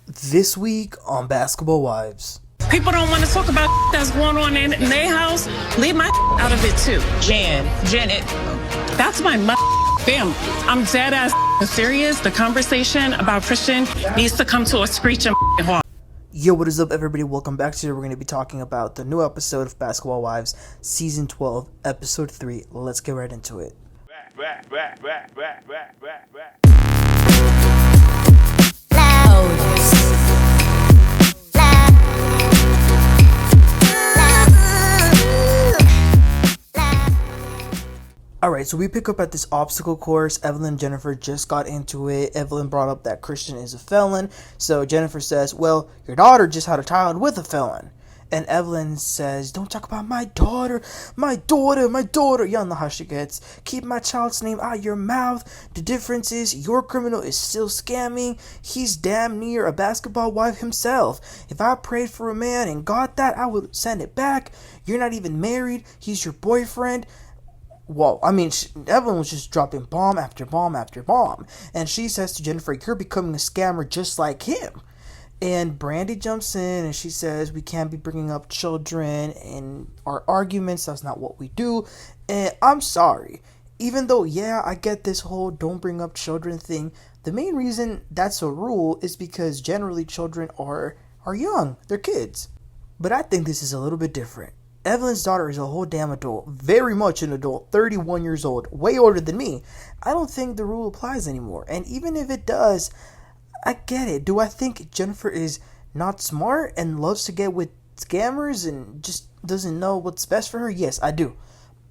This week on Basketball Wives. People don't want to talk about that's going on in their house. Leave my out of it too. Janet, that's my family. I'm dead ass serious. The conversation about Christian needs to come to a screeching halt. Yo, what is up, everybody? Welcome back. Today we're going to be talking about the new episode of Basketball Wives, Season 12, Episode 3. Let's get right into it. Alright, so we pick up at this obstacle course. Evelyn and Jennifer just got into it. Evelyn brought up that Christian is a felon. So Jennifer says, well, your daughter just had a child with a felon. And Evelyn says, don't talk about my daughter. My daughter. Y'all know how she gets. Keep my child's name out of your mouth. The difference is your criminal is still scamming. He's damn near a basketball wife himself. If I prayed for a man and got that, I would send it back. You're not even married. He's your boyfriend. Well, I mean, Evelyn was just dropping bomb after bomb after bomb. And she says to Jennifer, you're becoming a scammer just like him. And Brandi jumps in and she says, we can't be bringing up children in our arguments. That's not what we do. And I'm sorry. Even though, yeah, I get this whole don't bring up children thing. The main reason that's a rule is because generally children are young. They're kids. But I think this is a little bit different. Evelyn's daughter is a whole damn adult, very much an adult, 31 years old, way older than me. I don't think the rule applies anymore. And even if it does, I get it. Do I think Jennifer is not smart and loves to get with scammers and just doesn't know what's best for her? Yes, I do.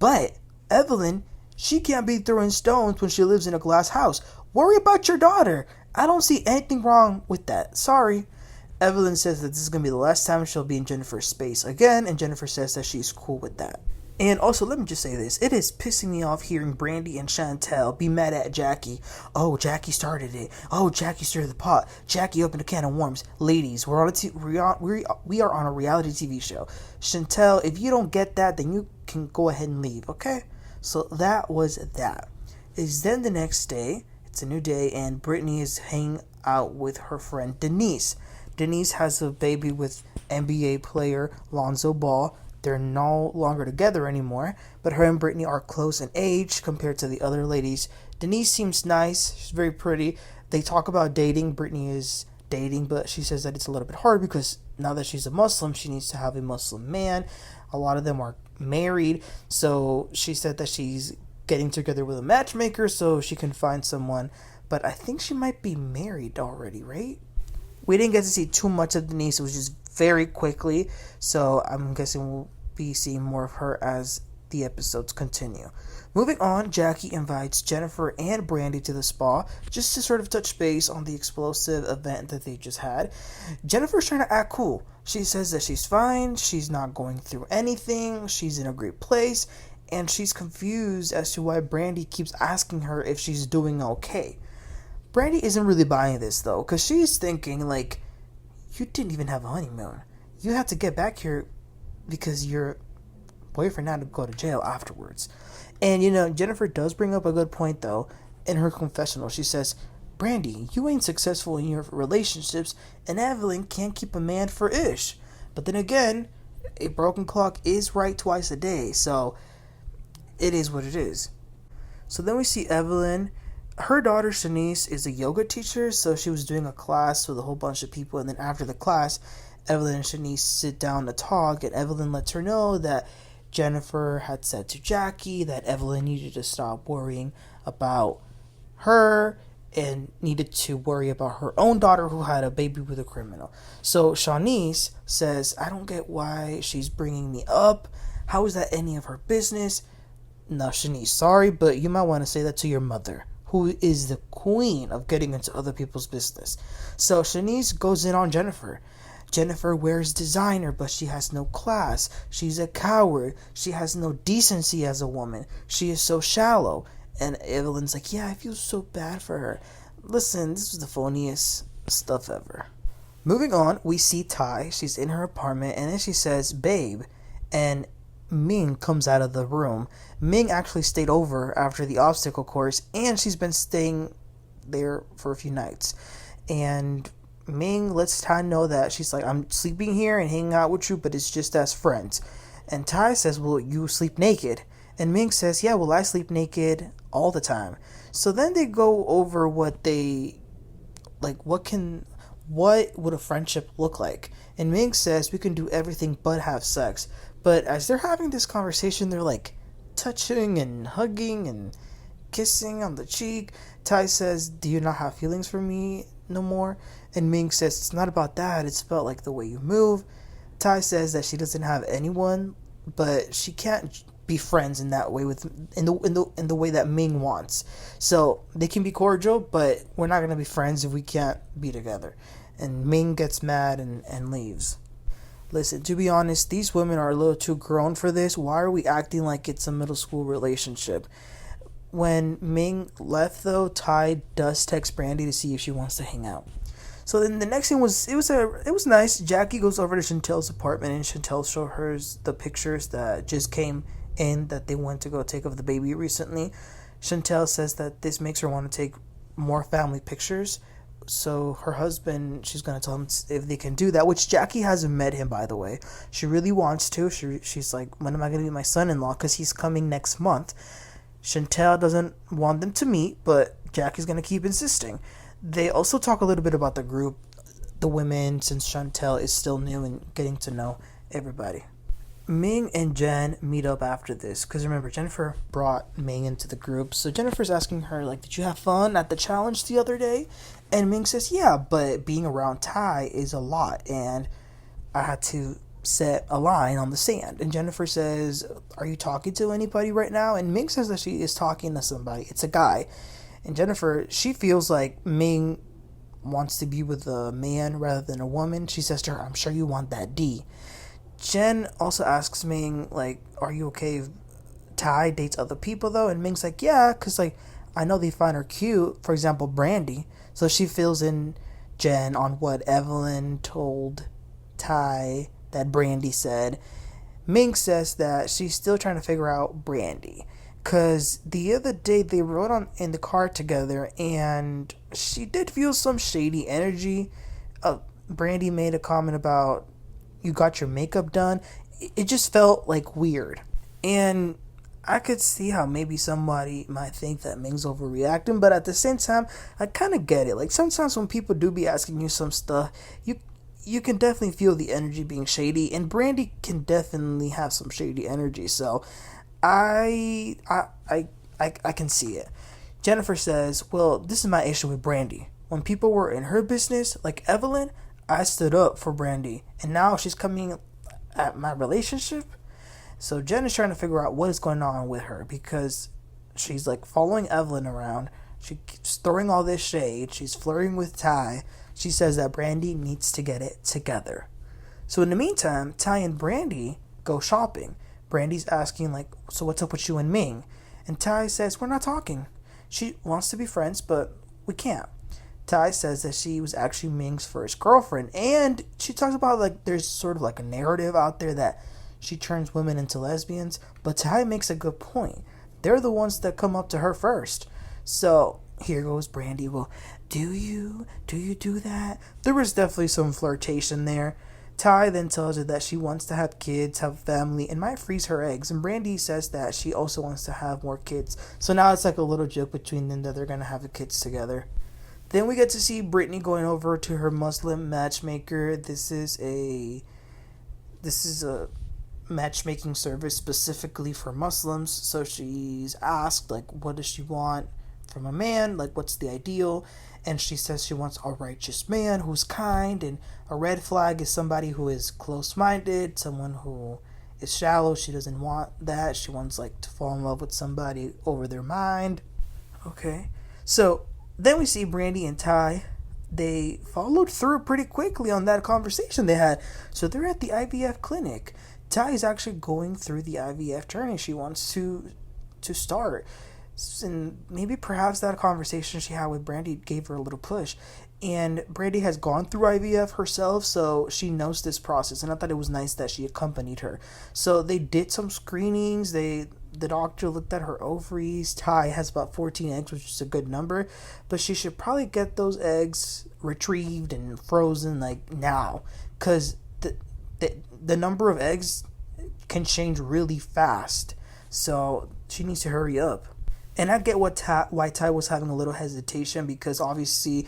But Evelyn, she can't be throwing stones when she lives in a glass house. Worry about your daughter. I don't see anything wrong with that. Sorry. Evelyn says that this is going to be the last time she'll be in Jennifer's space again, and Jennifer says that she's cool with that. And also, let me just say this. It is pissing me off hearing Brandi and Chantel be mad at Jac'Eil. Oh, Jac'Eil started it. Oh, Jac'Eil stirred the pot. Jac'Eil opened a can of worms. Ladies, we are on a reality TV show. Chantel, if you don't get that, then you can go ahead and leave, okay? So that was that. Is then the next day. It's a new day, and Brittany is hanging out with her friend Denise. Denise has a baby with NBA player Lonzo Ball. They're no longer together anymore, but her and Brittany are close in age compared to the other ladies. Denise seems nice. She's very pretty. They talk about dating. Brittany is dating, but she says that it's a little bit hard because now that she's a Muslim, she needs to have a Muslim man. A lot of them are married, so she said that she's getting together with a matchmaker so she can find someone, but I think she might be married already, right? We didn't get to see too much of Denise. It was just very quickly. So I'm guessing we'll be seeing more of her as the episodes continue. Moving on, Jac'Eil invites Jennifer and Brandi to the spa just to sort of touch base on the explosive event that they just had. Jennifer's trying to act cool. She says that she's fine. She's not going through anything. She's in a great place. And she's confused as to why Brandi keeps asking her if she's doing okay. Brandi isn't really buying this, though, because she's thinking, like, you didn't even have a honeymoon. You had to get back here because your boyfriend had to go to jail afterwards. And, Jennifer does bring up a good point, though, in her confessional. She says, Brandi, you ain't successful in your relationships, and Evelyn can't keep a man for ish. But then again, a broken clock is right twice a day, so it is what it is. So then we see Evelyn. Her daughter, Shanice, is a yoga teacher, so she was doing a class with a whole bunch of people, and then after the class, Evelyn and Shanice sit down to talk, and Evelyn lets her know that Jennifer had said to Jac'Eil that Evelyn needed to stop worrying about her and needed to worry about her own daughter who had a baby with a criminal. So Shanice says, I don't get why she's bringing me up. How is that any of her business? No, Shanice, sorry, but you might want to say that to your mother, who is the queen of getting into other people's business. So Shanice goes in on Jennifer. Jennifer wears designer, but she has no class. She's a coward. She has no decency as a woman. She is so shallow. And Evelyn's like, yeah, I feel so bad for her. Listen, this was the phoniest stuff ever. Moving on, we see Tai. She's in her apartment, and then she says, babe. And Ming comes out of the room. Ming actually stayed over after the obstacle course, and she's been staying there for a few nights. And Ming lets Tai know that she's like, I'm sleeping here and hanging out with you, but it's just as friends. And Tai says, well, you sleep naked. And Ming says, yeah, well, I sleep naked all the time. So then they go over what would a friendship look like? And Ming says we can do everything but have sex. But as they're having this conversation, they're like touching and hugging and kissing on the cheek. Tai says, do you not have feelings for me no more? And Ming says, it's not about that, it's about like the way you move. Tai says that she doesn't have anyone, but she can't be friends in that way in the way that Ming wants. So they can be cordial, but we're not gonna be friends if we can't be together. And Ming gets mad and leaves. Listen, to be honest, these women are a little too grown for this. Why are we acting like it's a middle school relationship? When Ming left, though, Tai does text Brandi to see if she wants to hang out. So then the next thing was, it was nice. Jackie goes over to Chantel's apartment, and Chantel shows her the pictures that just came in that they went to go take of the baby recently. Chantel says that this makes her want to take more family pictures. So her husband, she's going to tell him if they can do that, which Jackie hasn't met him, by the way. She really wants to. She's like, when am I going to meet my son-in-law? Because he's coming next month. Chantel doesn't want them to meet, but Jackie's going to keep insisting. They also talk a little bit about the group, the women, since Chantel is still new and getting to know everybody. Ming and Jen meet up after this, because remember, Jennifer brought Ming into the group. So Jennifer's asking her, like, did you have fun at the challenge the other day? And Ming says, yeah, but being around Tai is a lot, and I had to set a line on the sand. And Jennifer says, are you talking to anybody right now? And Ming says that she is talking to somebody. It's a guy. And Jennifer, she feels like Ming wants to be with a man rather than a woman. She says to her, I'm sure you want that D. Jen also asks Ming, like, are you okay if Tai dates other people, though? And Ming's like, yeah, because, like, I know they find her cute. For example, Brandi. So she fills in Jen on what Evelyn told Tai that Brandi said. Ming says that she's still trying to figure out Brandi. Because the other day they rode on in the car together, and she did feel some shady energy. Brandi made a comment about, you got your makeup done. It just felt like weird. And I could see how maybe somebody might think that Ming's overreacting, but at the same time, I kind of get it. Like, sometimes when people do be asking you some stuff, you can definitely feel the energy being shady, and Brandi can definitely have some shady energy. So I can see it. Jennifer says, well, this is my issue with Brandi. When people were in her business, like Evelyn, I stood up for Brandi, and now she's coming at my relationship. So Jen is trying to figure out what is going on with her, because she's like following Evelyn around. She keeps throwing all this shade. She's flirting with Tai. She says that Brandi needs to get it together. So in the meantime, Tai and Brandi go shopping. Brandi's asking, like, so what's up with you and Ming? And Tai says, we're not talking. She wants to be friends, but we can't. Tai says that she was actually Ming's first girlfriend, and she talks about, like, there's sort of like a narrative out there that she turns women into lesbians, but Tai makes a good point. They're the ones that come up to her first. So here goes Brandi. Well, do you do that? There was definitely some flirtation there. Tai then tells her that she wants to have kids, have a family, and might freeze her eggs. And Brandi says that she also wants to have more kids. So now it's like a little joke between them that they're going to have the kids together. Then we get to see Brittany going over to her Muslim matchmaker. This is a matchmaking service specifically for Muslims. So she's asked, like, what does she want from a man? Like, what's the ideal? And she says she wants a righteous man who's kind, and a red flag is somebody who is close-minded, someone who is shallow. She doesn't want that. She wants, like, to fall in love with somebody over their mind. Okay. So then we see Brandi and Tai. They followed through pretty quickly on that conversation they had. So they're at the IVF clinic. Tai is actually going through the IVF journey. She wants to start. And maybe perhaps that conversation she had with Brandi gave her a little push. And Brandi has gone through IVF herself, so she knows this process. And I thought it was nice that she accompanied her. So they did some screenings. They the doctor looked at her ovaries. Tai has about 14 eggs, which is a good number, but she should probably get those eggs retrieved and frozen like now, because the number of eggs can change really fast. So she needs to hurry up. And I get why Tai was having a little hesitation, because obviously,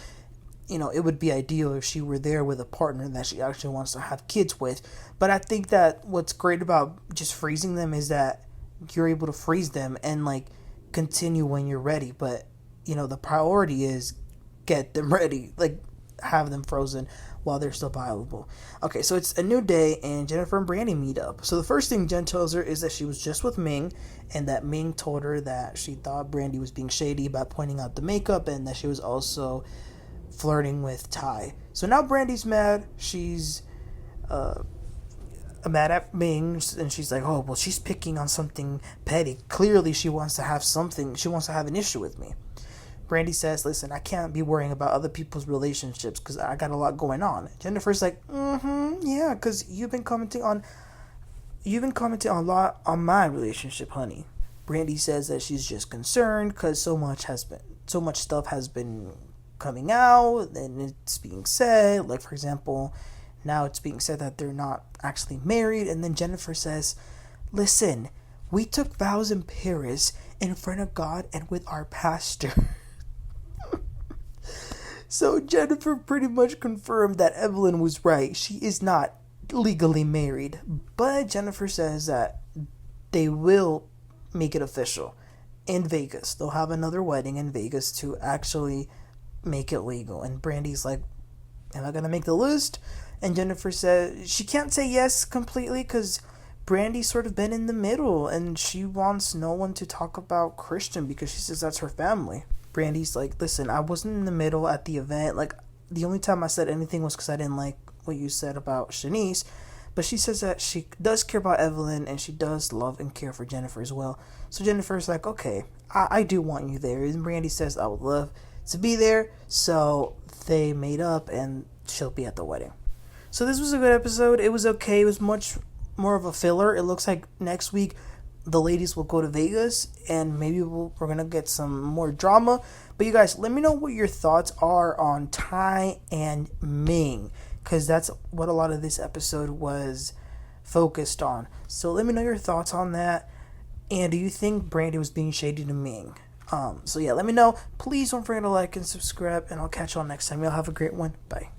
it would be ideal if she were there with a partner that she actually wants to have kids with. But I think that what's great about just freezing them is that you're able to freeze them and like continue when you're ready. But the priority is get them ready, like have them frozen while they're still viable. Okay, so it's a new day and Jennifer and Brandi meet up. So the first thing Jen tells her is that she was just with Ming, and that Ming told her that she thought Brandi was being shady by pointing out the makeup, and that she was also flirting with Tai. So now Brandi's mad. She's mad at Ming, and she's like, oh, well, she's picking on something petty. Clearly she wants to have an issue with me. Brandi says, listen, I can't be worrying about other people's relationships because I got a lot going on. Jennifer's like, yeah, because you've been commenting a lot on my relationship, honey. Brandi says that she's just concerned because so much stuff has been coming out and it's being said. Like, for example, now it's being said that they're not actually married. And then Jennifer says, listen, we took vows in Paris in front of God and with our pastor. So Jennifer pretty much confirmed that Evelyn was right. She is not legally married. But Jennifer says that they will make it official in Vegas. They'll have another wedding in Vegas to actually make it legal. And Brandi's like, am I going to make the list? And Jennifer says she can't say yes completely because Brandi's sort of been in the middle and she wants no one to talk about Christian because she says that's her family. Brandi's like, listen, I wasn't in the middle at the event. Like, the only time I said anything was because I didn't like what you said about Shanice. But she says that she does care about Evelyn and she does love and care for Jennifer as well. So Jennifer's like, okay, I do want you there. And Brandi says, I would love to be there. So they made up and she'll be at the wedding. So this was a good episode. It was okay. It was much more of a filler. It looks like next week the ladies will go to Vegas and maybe we're going to get some more drama. But you guys, let me know what your thoughts are on Tai and Ming, because that's what a lot of this episode was focused on. So let me know your thoughts on that. And do you think Brandi was being shady to Ming? So yeah, let me know. Please don't forget to like and subscribe, and I'll catch y'all next time. Y'all have a great one. Bye.